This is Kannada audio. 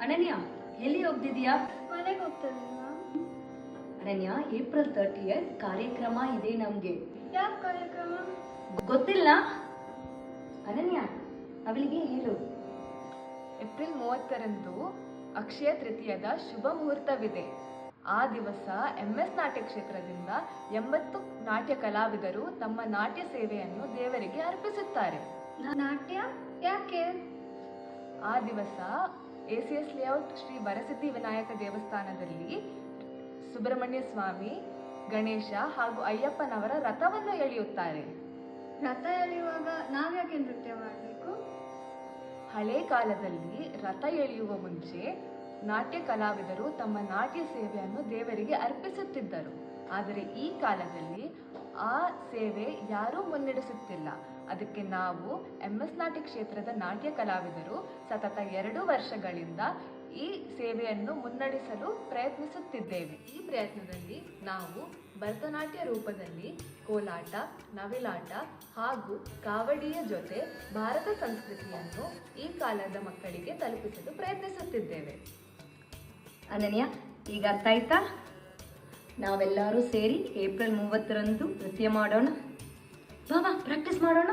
ಅನನ್ಯ, ಎಲ್ಲಿ ಹೋಗ್ತಿದೀಯಾ? ಮನೆಗೆ ಹೋಗ್ತಿದ್ದೀನ. ಅನನ್ಯ, ಏಪ್ರಿಲ್ 30th ಕಾರ್ಯಕ್ರಮ ಇದೆ ನಮ್ಗೆ. ಯಾವ ಕಾರ್ಯಕ್ರಮ? ಗೊತ್ತಿಲ್ಲ? ಅನನ್ಯ, ಅವಳಿಗೆ ಹೇಳು. ಏಪ್ರಿಲ್ 30ರಂದು ಅಕ್ಷಯ ತೃತೀಯದ ಶುಭ ಮುಹೂರ್ತವಿದೆ. ಆ ದಿವಸ MS ನಾಟ್ಯ ಕ್ಷೇತ್ರದಿಂದ 80 ನಾಟ್ಯ ಕಲಾವಿದರು ತಮ್ಮ ನಾಟ್ಯ ಸೇವೆಯನ್ನು ದೇವರಿಗೆ ಅರ್ಪಿಸುತ್ತಾರೆ. ನಾಟ್ಯ ಯಾಕೆ? ಆ ದಿವಸ ACS ಲೇಔಟ್ ಶ್ರೀ ವರಸಿದ್ಧಿ ವಿನಾಯಕ ದೇವಸ್ಥಾನದಲ್ಲಿ ಸುಬ್ರಹ್ಮಣ್ಯ ಸ್ವಾಮಿ, ಗಣೇಶ ಹಾಗೂ ಅಯ್ಯಪ್ಪನವರ ರಥವನ್ನು ಎಳೆಯುತ್ತಾರೆ. ರಥ ಎಳೆಯುವಾಗ ನಾವ್ಯಾಕೆ ನೃತ್ಯ ಮಾಡಬೇಕು? ಹಳೆ ಕಾಲದಲ್ಲಿ ರಥ ಎಳೆಯುವ ಮುಂಚೆ ನಾಟ್ಯ ಕಲಾವಿದರು ತಮ್ಮ ನಾಟ್ಯ ಸೇವೆಯನ್ನು ದೇವರಿಗೆ ಅರ್ಪಿಸುತ್ತಿದ್ದರು. ಆದರೆ ಈ ಕಾಲದಲ್ಲಿ ಆ ಸೇವೆ ಯಾರೂ ಮುನ್ನಡೆಸುತ್ತಿಲ್ಲ. ಅದಕ್ಕೆ ನಾವು MS ನಾಟ್ಯ ಕ್ಷೇತ್ರದ ನಾಟ್ಯ ಕಲಾವಿದರು ಸತತ 2 ವರ್ಷಗಳಿಂದ ಈ ಸೇವೆಯನ್ನು ಮುನ್ನಡೆಸಲು ಪ್ರಯತ್ನಿಸುತ್ತಿದ್ದೇವೆ. ಈ ಪ್ರಯತ್ನದಲ್ಲಿ ನಾವು ಭರತನಾಟ್ಯ ರೂಪದಲ್ಲಿ ಕೋಲಾಟ, ನವಿಲಾಟ ಹಾಗೂ ಕಾವಡಿಯ ಜೊತೆ ಭಾರತ ಸಂಸ್ಕೃತಿಯನ್ನು ಈ ಕಾಲದ ಮಕ್ಕಳಿಗೆ ತಲುಪಿಸಲು ಪ್ರಯತ್ನಿಸುತ್ತಿದ್ದೇವೆ. ಅನನ್ಯ, ಈಗ ಅರ್ಥ ಆಯ್ತಾ? ನಾವೆಲ್ಲರೂ ಸೇರಿ ಏಪ್ರಿಲ್ 30ರಂದು ನೃತ್ಯ ಮಾಡೋಣ. ಬಾ ಪ್ರಾಕ್ಟೀಸ್ ಮಾಡೋಣ.